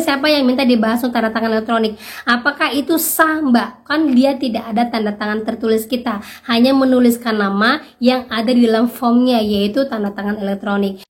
Siapa yang minta dibahas tanda tangan elektronik? Apakah itu sah, Mbak? Kan dia tidak ada tanda tangan tertulis kita, hanya menuliskan nama yang ada di dalam formnya, yaitu tanda tangan elektronik.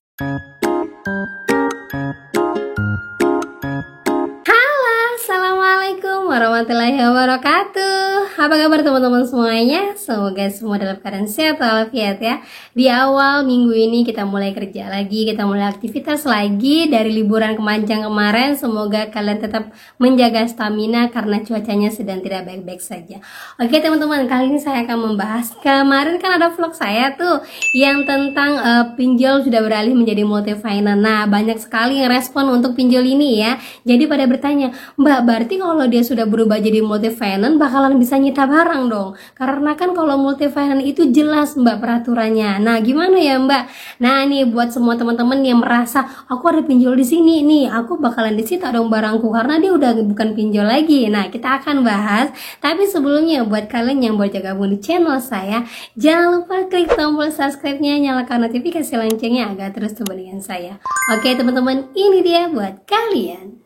Halo, assalamualaikum warahmatullahi wabarakatuh. Apa kabar teman-teman semuanya? Semoga semua dalam keadaan sehat walafiat ya. Di awal minggu ini kita mulai kerja lagi, kita mulai aktivitas lagi dari liburan kemanjang kemarin. Semoga kalian tetap menjaga stamina karena cuacanya sedang tidak baik-baik saja. Oke teman-teman, kali ini saya akan membahas, kemarin kan ada vlog saya tuh yang tentang pinjol sudah beralih menjadi multifinance. Nah, banyak sekali yang respon untuk pinjol ini ya. Jadi pada bertanya, Mbak, berarti kalau dia sudah berubah jadi multifinance bakalan bisa nyita barang dong? Karena kan kalau multifinance itu jelas Mbak peraturannya. Nah, gimana ya Mbak? Nah, nih buat semua teman-teman yang merasa aku ada pinjol di sini nih, aku bakalan disita dong barangku karena dia udah bukan pinjol lagi. Nah, kita akan bahas. Tapi sebelumnya buat kalian yang baru gabung di channel saya, jangan lupa klik tombol subscribe-nya, nyalakan notifikasi loncengnya agar terus bertemu dengan saya. Oke teman-teman, ini dia buat kalian.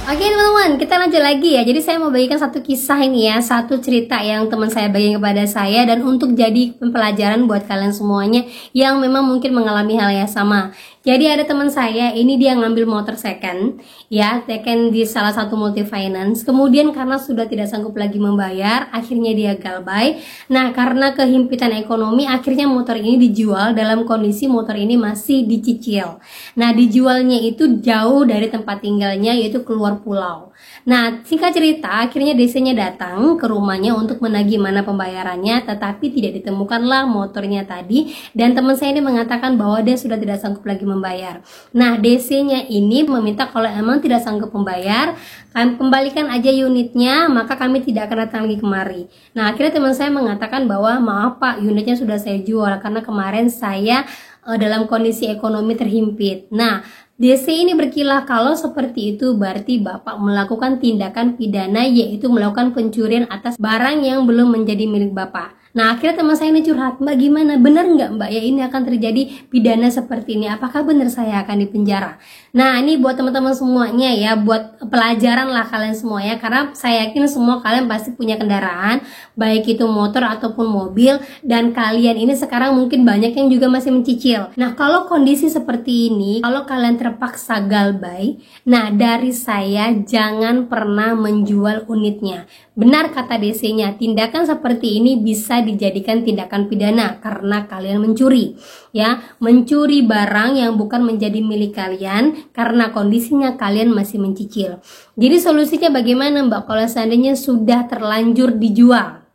Oke teman-teman, kita lanjut lagi ya. Jadi saya mau bagikan satu kisah ini ya, satu cerita yang teman saya bagikan kepada saya dan untuk jadi pembelajaran buat kalian semuanya yang memang mungkin mengalami hal yang sama. Jadi ada teman saya, ini dia ngambil motor second ya, second di salah satu multifinance. Kemudian karena sudah tidak sanggup lagi membayar, akhirnya dia galbay. Nah, karena kehimpitan ekonomi, akhirnya motor ini dijual dalam kondisi motor ini masih dicicil. Nah, dijualnya itu jauh dari tempat tinggalnya, yaitu keluar pulau. Nah, singkat cerita, akhirnya DC-nya datang ke rumahnya untuk menagih mana pembayarannya, tetapi tidak ditemukanlah motornya tadi. Dan teman saya ini mengatakan bahwa dia sudah tidak sanggup lagi membayar. Nah, DC-nya ini meminta kalau emang tidak sanggup membayar, kami kembalikan aja unitnya, maka kami tidak akan datang lagi kemari. Nah, akhirnya teman saya mengatakan bahwa maaf Pak, unitnya sudah saya jual karena kemarin saya dalam kondisi ekonomi terhimpit. Nah, DC ini berkilah kalau seperti itu berarti Bapak melakukan tindakan pidana, yaitu melakukan pencurian atas barang yang belum menjadi milik Bapak. Nah, akhirnya teman saya ini curhat, Mbak gimana? Benar nggak Mbak ya ini akan terjadi pidana seperti ini? Apakah benar saya akan dipenjara? Nah, ini buat teman-teman semuanya ya, buat pelajaran lah kalian semua ya. Karena saya yakin semua kalian pasti punya kendaraan, baik itu motor ataupun mobil. Dan kalian ini sekarang mungkin banyak yang juga masih mencicil. Nah, kalau kondisi seperti ini, kalau kalian terpaksa galbay, nah dari saya jangan pernah menjual unitnya. Benar kata DC-nya, tindakan seperti ini bisa dijadikan tindakan pidana karena kalian mencuri ya, mencuri barang yang bukan menjadi milik kalian karena kondisinya kalian masih mencicil. Jadi solusinya bagaimana Mbak kalau seandainya sudah terlanjur dijual?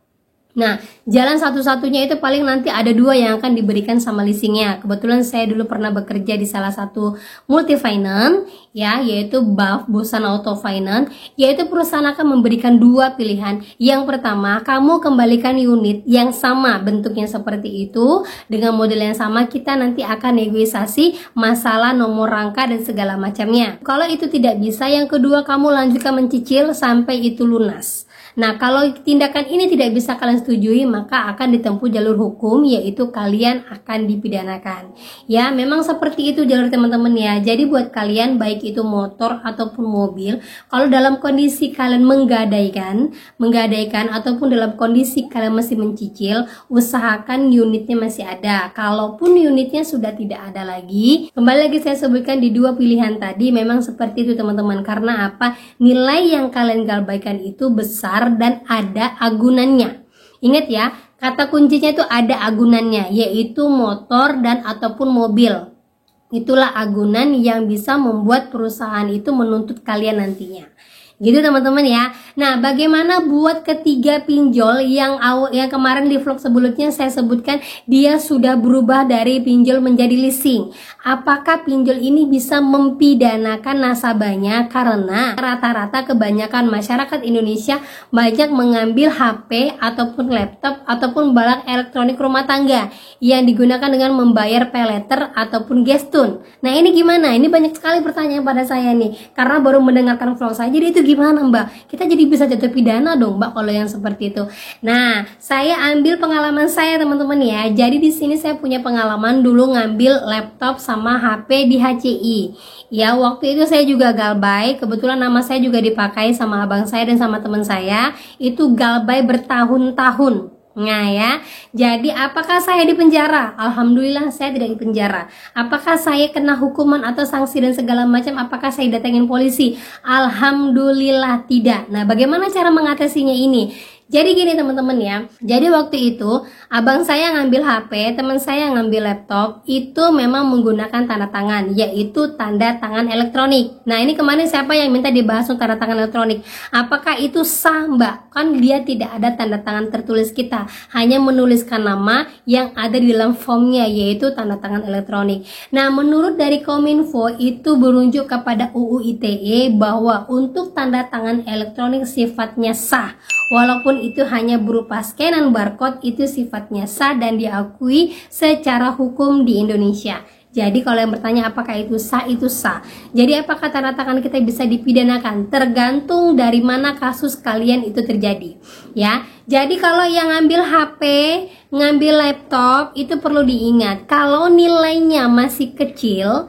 Nah, jalan satu-satunya itu paling nanti ada dua yang akan diberikan sama leasingnya. Kebetulan saya dulu pernah bekerja di salah satu multifinance ya, yaitu BAF, Busana Auto Finance, yaitu perusahaan akan memberikan dua pilihan. Yang pertama, kamu kembalikan unit yang sama bentuknya seperti itu dengan model yang sama, kita nanti akan negosiasi masalah nomor rangka dan segala macamnya. Kalau itu tidak bisa, yang kedua kamu lanjutkan mencicil sampai itu lunas. Nah, kalau tindakan ini tidak bisa kalian setujui, maka akan ditempuh jalur hukum, yaitu kalian akan dipidanakan. Ya, memang seperti itu jalur teman-teman ya. Jadi buat kalian baik itu motor ataupun mobil, kalau dalam kondisi kalian menggadaikan ataupun dalam kondisi kalian masih mencicil, usahakan unitnya masih ada. Kalaupun unitnya sudah tidak ada lagi, kembali lagi saya sebutkan di dua pilihan tadi, memang seperti itu teman-teman. Karena apa? Nilai yang kalian galbaikan itu besar dan ada agunannya. Ingat ya, kata kuncinya itu ada agunannya, yaitu motor dan ataupun mobil. Itulah agunan yang bisa membuat perusahaan itu menuntut kalian nantinya. Gitu teman-teman ya. Nah, bagaimana buat ketiga pinjol yang kemarin di vlog sebelumnya saya sebutkan dia sudah berubah dari pinjol menjadi leasing. Apakah pinjol ini bisa mempidanakan nasabahnya? Karena rata-rata kebanyakan masyarakat Indonesia banyak mengambil HP ataupun laptop ataupun barang elektronik rumah tangga yang digunakan dengan membayar pay letter ataupun gestun. Nah, ini gimana? Ini banyak sekali pertanyaan pada saya nih karena baru mendengarkan vlog saya. Jadi itu gimana Mbak? Kita jadi bisa jatuh pidana dong Mbak kalau yang seperti itu. Nah, saya ambil pengalaman saya teman-teman ya. Jadi di sini saya punya pengalaman dulu ngambil laptop sama HP di HCI. Ya, waktu itu saya juga galbay. Kebetulan nama saya juga dipakai sama abang saya dan sama teman saya. Itu galbay bertahun-tahun. Nah ya, jadi apakah saya dipenjara? Alhamdulillah saya tidak dipenjara. Apakah saya kena hukuman atau sanksi dan segala macam? Apakah saya datangin polisi? Alhamdulillah tidak. Nah, bagaimana cara mengatasinya ini? Jadi gini teman-teman ya, jadi waktu itu abang saya ngambil HP, teman saya ngambil laptop, itu memang menggunakan tanda tangan, yaitu tanda tangan elektronik. Nah ini kemarin siapa yang minta dibahas tanda tangan elektronik? Apakah itu sah Mbak? Kan dia tidak ada tanda tangan tertulis kita, hanya menuliskan nama yang ada di dalam formnya, yaitu tanda tangan elektronik. Nah menurut dari Kominfo itu berujuk kepada UU ITE bahwa untuk tanda tangan elektronik sifatnya sah. Walaupun itu hanya berupa scanan barcode, itu sifatnya sah dan diakui secara hukum di Indonesia. Jadi kalau yang bertanya apakah itu sah, itu sah. Jadi apakah tanda tangan kita bisa dipidanakan? Tergantung dari mana kasus kalian itu terjadi. Ya, jadi kalau yang ngambil HP, ngambil laptop, itu perlu diingat. Kalau nilainya masih kecil,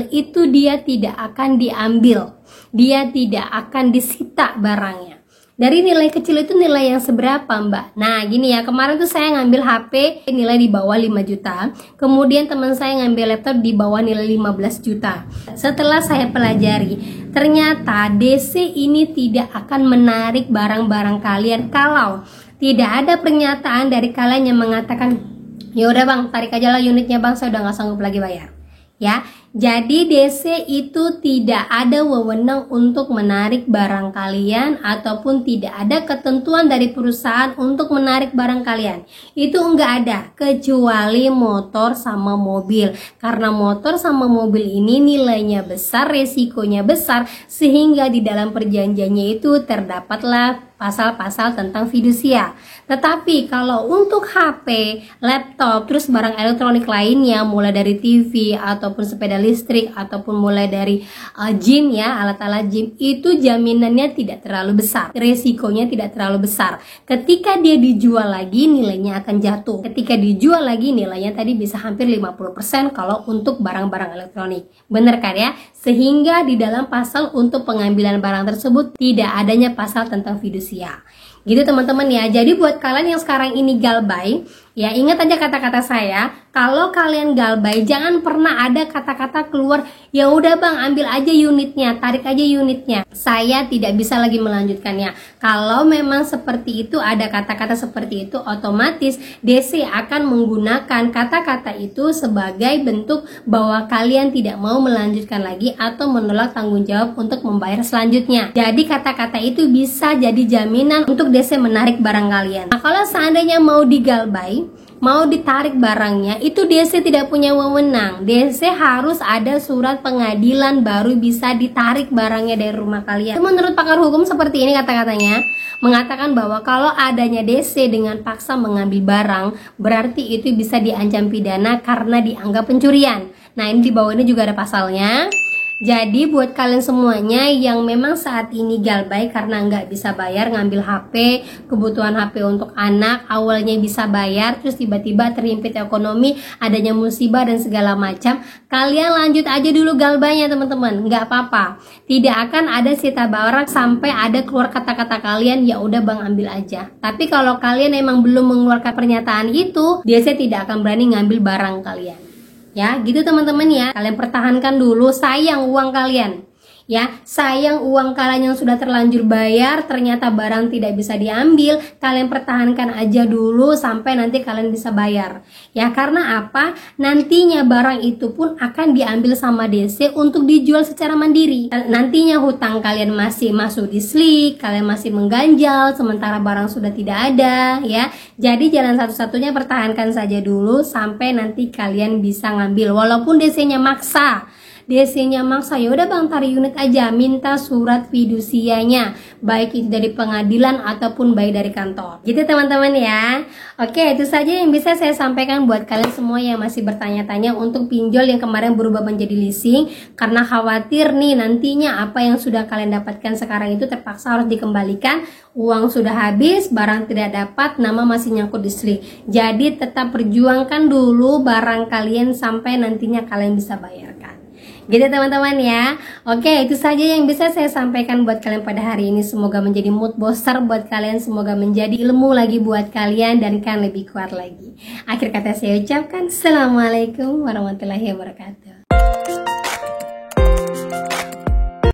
itu dia tidak akan diambil. Dia tidak akan disita barangnya. Dari nilai kecil itu nilai yang seberapa Mbak? Nah gini ya, kemarin tuh saya ngambil HP nilai di bawah 5 juta. Kemudian teman saya ngambil laptop di bawah nilai 15 juta. Setelah saya pelajari, ternyata DC ini tidak akan menarik barang-barang kalian kalau tidak ada pernyataan dari kalian yang mengatakan, ya udah Bang, tarik aja lah unitnya Bang, saya udah nggak sanggup lagi bayar. Ya, jadi DC itu tidak ada wewenang untuk menarik barang kalian ataupun tidak ada ketentuan dari perusahaan untuk menarik barang kalian. Itu enggak ada kecuali motor sama mobil. Karena motor sama mobil ini nilainya besar, resikonya besar, sehingga di dalam perjanjiannya itu terdapatlah pasal-pasal tentang fidusia. Tetapi kalau untuk HP, laptop, terus barang elektronik lainnya, mulai dari TV ataupun sepeda listrik ataupun mulai dari gym ya, alat-alat gym, itu jaminannya tidak terlalu besar, resikonya tidak terlalu besar. Ketika dia dijual lagi nilainya akan jatuh. Ketika dijual lagi nilainya tadi bisa hampir 50% kalau untuk barang-barang elektronik. Bener kan ya? Sehingga di dalam pasal untuk pengambilan barang tersebut tidak adanya pasal tentang fidusia. Gitu teman-teman ya. Jadi buat kalian yang sekarang ini galbay, ya ingat aja kata-kata saya. Kalau kalian galbay, jangan pernah ada kata-kata keluar, ya udah Bang, ambil aja unitnya, tarik aja unitnya. Saya tidak bisa lagi melanjutkannya. Kalau memang seperti itu, ada kata-kata seperti itu, otomatis DC akan menggunakan kata-kata itu sebagai bentuk bahwa kalian tidak mau melanjutkan lagi atau menolak tanggung jawab untuk membayar selanjutnya. Jadi kata-kata itu bisa jadi jaminan untuk DC menarik barang kalian. Nah, kalau seandainya mau digalbay, mau ditarik barangnya, itu DC tidak punya wewenang. DC harus ada surat pengadilan baru bisa ditarik barangnya dari rumah kalian. Menurut pakar hukum seperti ini kata-katanya, mengatakan bahwa kalau adanya DC dengan paksa mengambil barang, berarti itu bisa diancam pidana karena dianggap pencurian. Nah ini di bawah ini juga ada pasalnya. Jadi buat kalian semuanya yang memang saat ini galbay karena nggak bisa bayar, ngambil HP, kebutuhan HP untuk anak, awalnya bisa bayar, terus tiba-tiba terhimpit ekonomi, adanya musibah dan segala macam, kalian lanjut aja dulu galbaynya teman-teman, nggak apa-apa. Tidak akan ada sita barang sampai ada keluar kata-kata kalian, ya udah Bang ambil aja. Tapi kalau kalian emang belum mengeluarkan pernyataan itu, dia tidak akan berani ngambil barang kalian. Ya, gitu teman-teman ya. Kalian pertahankan dulu, sayang uang kalian. Ya, sayang uang kalian yang sudah terlanjur bayar, ternyata barang tidak bisa diambil, kalian pertahankan aja dulu sampai nanti kalian bisa bayar. Ya, karena apa? Nantinya barang itu pun akan diambil sama DC untuk dijual secara mandiri. Nantinya hutang kalian masih masuk di slik, kalian masih mengganjal, sementara barang sudah tidak ada, ya. Jadi jalan satu-satunya pertahankan saja dulu sampai nanti kalian bisa ngambil, walaupun DC-nya maksa. DC-nya maksa, ya udah Bang tarik unit aja, minta surat fidusianya, baik itu dari pengadilan ataupun baik dari kantor. Gitu teman-teman ya. Oke, itu saja yang bisa saya sampaikan buat kalian semua yang masih bertanya-tanya untuk pinjol yang kemarin berubah menjadi leasing, karena khawatir nih nantinya apa yang sudah kalian dapatkan sekarang itu terpaksa harus dikembalikan, uang sudah habis, barang tidak dapat, nama masih nyangkut di listrik. Jadi tetap perjuangkan dulu barang kalian sampai nantinya kalian bisa bayarkan. Gitu teman-teman ya. Oke, itu saja yang bisa saya sampaikan buat kalian pada hari ini. Semoga menjadi mood booster buat kalian, semoga menjadi ilmu lagi buat kalian dan kan lebih kuat lagi. Akhir kata saya ucapkan Assalamualaikum warahmatullahi wabarakatuh.